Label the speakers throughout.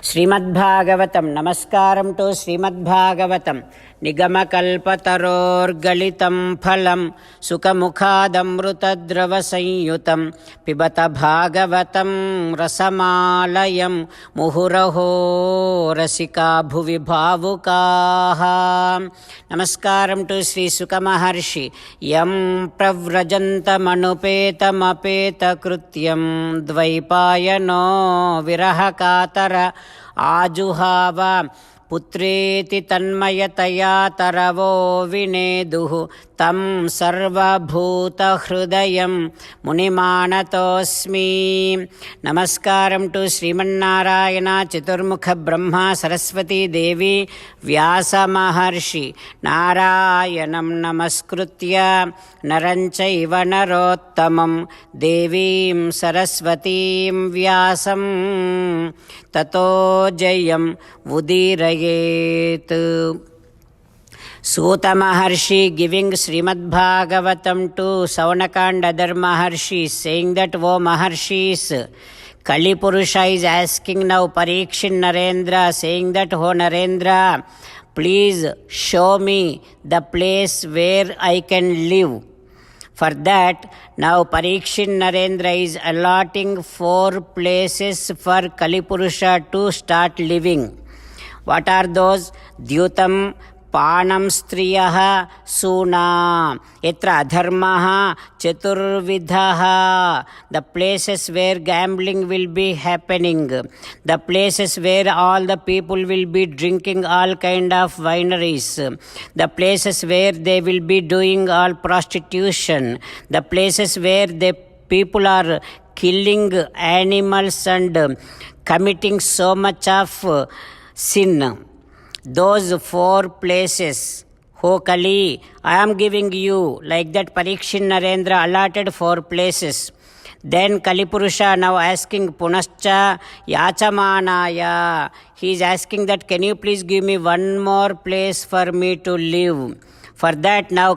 Speaker 1: ಶ್ರೀಮದ್ಭಾಗವತಂ. ನಮಸ್ಕಾರಂ to ಶ್ರೀಮದ್ಭಾಗವತಂ. ನಿಗಮಕಲ್ಪತರೋರ್ಗಲಿತಂ ಫಲಂ ಸುಖಮುಖಾದಮೃತದ್ರವಸಂಯುತಂ ಪಿಬತ ಭಾಗವತಂ ರಸಮಾಲಯಂ ಮುಹುರಹೋ ರಸಿಕಾ ಭುವಿ ಭಾವುಕಾಃ. ನಮಸ್ಕಾರಂ to Shri ಸುಕ Maharshi. M ಪ್ರವ್ರಜಂತಮನುಪೇತಮಪೇತಕೃತ್ಯಂ ದ್ವೈಪಾಯನೋ ವಿರಹಕಾತರ ಆಜುಹಾವ ಪುತ್ರೇತಿ ತನ್ಮಯತಯಾ ತರವೋ ವಿನೇದುಃ ತಂ ಸರ್ವಭೂತಹೃದಯಂ ಮುನಿಮಾನತೋಸ್ಮಿ. ನಮಸ್ಕಾರಂ to Srimannarayana ಚತುರ್ಮುಖ ಬ್ರಹ್ಮ ಸರಸ್ವತೀ ದೇವಿ ವ್ಯಾಸ ಮಹರ್ಷಿ. ನಾರಾಯಣಂ ನಮಸ್ಕೃತ್ಯ ನರಂ ಚೈವ ನರೋತ್ತಮಂ ದೇವೀಂ ಸರಸ್ವತೀಂ ವ್ಯಾಸಂ ತತೋ Jayam ಉದೀರಯೇತ್. Suta Maharshi giving Srimad Bhagavatam to Saunakand other Maharshis, saying that, O Maharshis, Kali Purusha is asking now Parikshin Narendra, saying that, O Narendra, please show me the place where I can live. For that, now Parikshin Narendra is allotting 4 places for Kali Purusha to start living. What are those? Dyutam ಪಾಣಂ ಸ್ತ್ರಿಯಃ ಸೂನಾ ಯತ್ರ ಅಧರ್ಮಃ ಚತುರ್ವಿಧಃ. The places where gambling will be happening, the places where all the people will be drinking all kind of wineries, the places where they will be doing all prostitution, the places where the people are killing animals and committing so much of sin. Those 4 places, O Kali, I am giving you. Like that Parikshin Narendra allotted 4 places. Then Kali Purusha now asking Punascha Yachamanaya. He is asking that, can you please give me one more place for me to live? For that now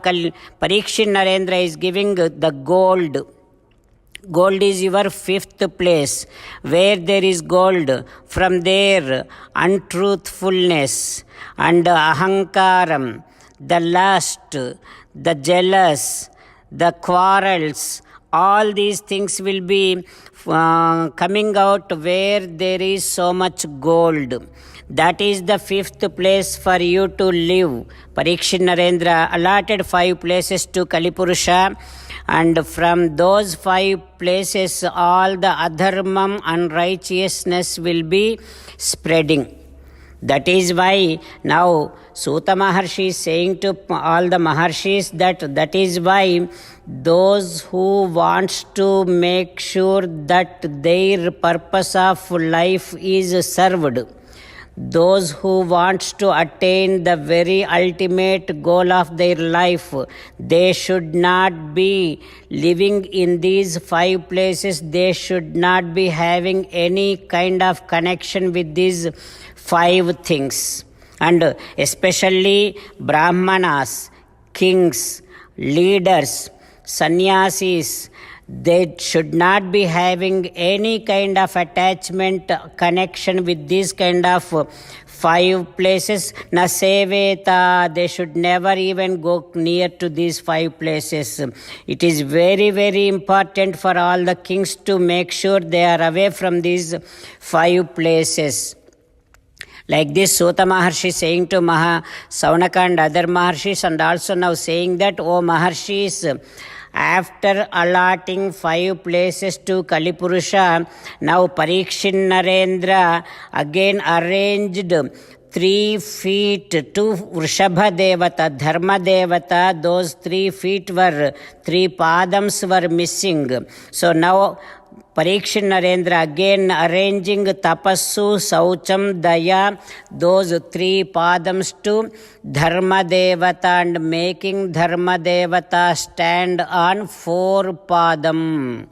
Speaker 1: Parikshin Narendra is giving the gold. Gold is your 5th place. Where there is gold, from there untruthfulness and ahankaram, the lust, the jealous, the quarrels, all these things will be coming out where there is so much gold. That is the 5th place for you to live. Parikshin Narendra allotted 5 places to Kali Purusha, and from those 5 places all the adharmam, unrighteousness will be spreading. That is why now Suta Maharshi is saying to all the Maharshis that is why those who wants to make sure that their purpose of life is served, those who wants to attain the very ultimate goal of their life, they should not be living in these 5 places. They should not be having any kind of connection with these 5 things. And especially Brahmanas, kings, leaders, sannyasis, they should not be having any kind of attachment, connection with these kind of 5 places. Na seveta, they should never even go near to these 5 places. It is very, very important for all the kings to make sure they are away from these 5 places. Like this, Suta Maharshi saying to Saunaka and other Maharshis, and also now saying that, O Maharshis, after allotting 5 places to Kali Purusha, now Parikshin Narendra again arranged 3 feet to Vrishabha Devata, Dharma Devata. Those 3 feet were 3 padams were missing. So now Parikshin Narendra again arranging Tapassu, Saucham, Daya, those 3 padams to Dharma Devata, and making Dharma Devata stand on 4 padam.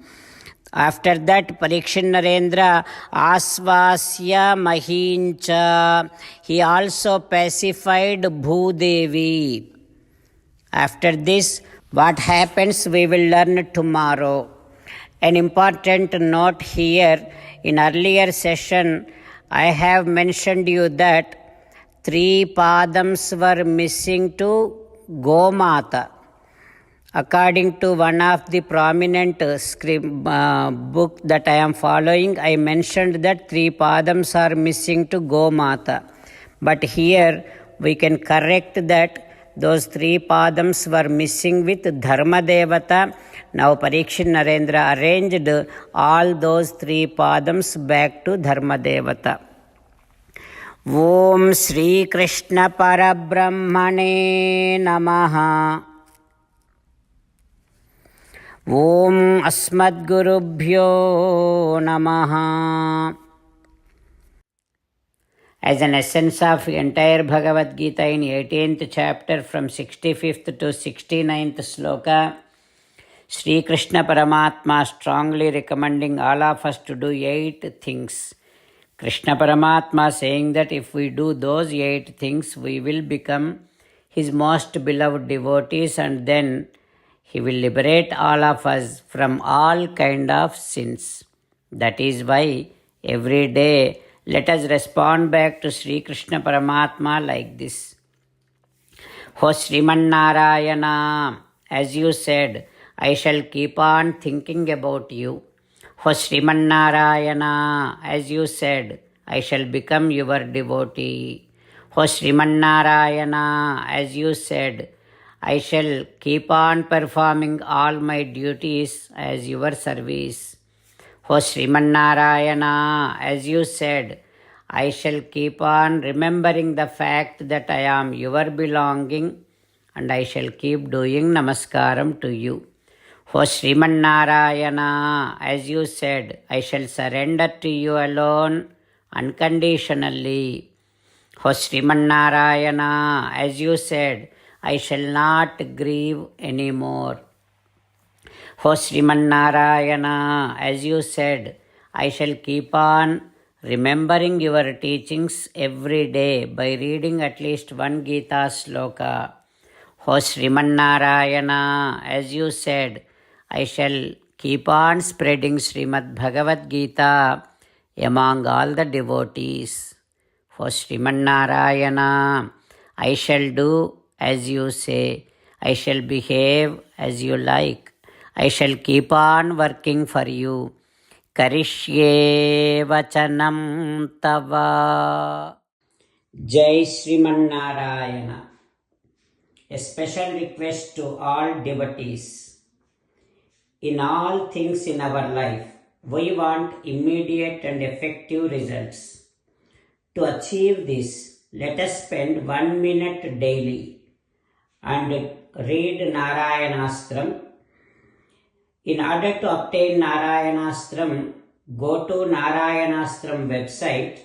Speaker 1: After that, Parikshin Narendra Asvasya Mahincha, he also pacified Bhudevi. After this, what happens we will learn tomorrow. An important note here, in earlier session I have mentioned you that 3 padams were missing to Gomata. According to one of the prominent book that I am following, I mentioned that 3 padams are missing to Gomata. But here we can correct that those 3 padams were missing with Dharmadevata. Now Parikshit Narendra arranged all those 3 padams back to Dharmadevata. Om Shri Krishna Parabrahmane Namaha. Om Asmadgurubhyo Namaha. As an essence of entire Bhagavad Gita in 18th chapter from 65th to 69th sloka, Sri Krishna Paramatma strongly recommending all of us to do 8 things. Krishna Paramatma saying that if we do those 8 things, we will become His most beloved devotees, and then He will liberate all of us from all kind of sins. That is why every day let us respond back to Sri Krishna Paramatma like this. O Sriman Narayana, as you said, I shall keep on thinking about you. O Sriman Narayana, as you said, I shall become your devotee. O Sriman Narayana, as you said, I shall keep on performing all my duties as your service. O Sriman Narayana, as you said, I shall keep on remembering the fact that I am your belonging, and I shall keep doing namaskaram to you. O Sriman Narayana, as you said, I shall surrender to you alone unconditionally. O Sriman Narayana, as you said, I shall not grieve anymore. O Sriman Narayana, as you said, I shall keep on remembering your teachings every day by reading at least 1 Gita sloka. O Sriman Narayana, as you said, I shall keep on spreading Srimad Bhagavad Gita among all the devotees. O Sriman Narayana, I shall do as you say. I shall behave as you like. I shall keep on working for you. Karishye vachanam tava. Jai Sriman Narayana. A special request to all devotees. In all things in our life, we want immediate and effective results. To achieve this, let us spend 1 minute daily and read Narayanastram. In order to obtain Narayanastram, go to Narayanastram website,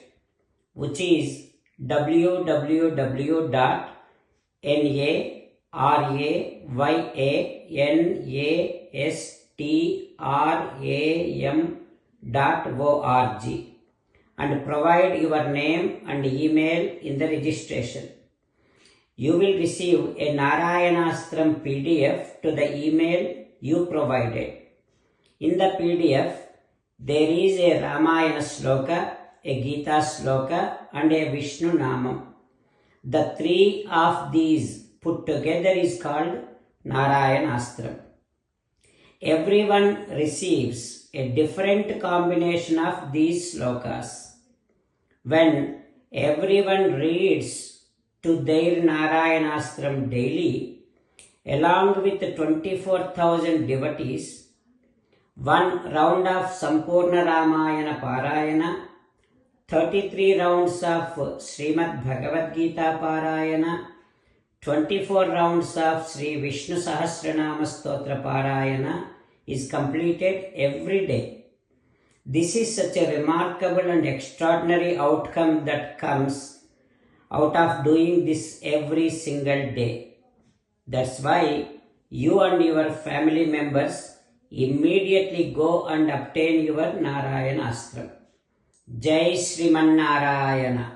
Speaker 1: which is www.narayanastram.org, and provide your name and email in the registration. You will receive a Narayanastram PDF to the email you provided. In the PDF, there is a Ramayana sloka, a Gita sloka, and a Vishnu Namam. The 3 of these put together is called Narayanastram. Everyone receives a different combination of these slokas. When everyone reads to their Narayanastram daily, along with 24,000 devotees, 1 round of Sampurna Ramayana Parayana, 33 rounds of Srimad Bhagavad Gita Parayana, 24 rounds of Sri Vishnu Sahasranama Stotra Parayana is completed every day. This is such a remarkable and extraordinary outcome that comes out of doing this every single day. That's why you and your family members immediately go and obtain your Narayanastram. Jai Sriman Narayana.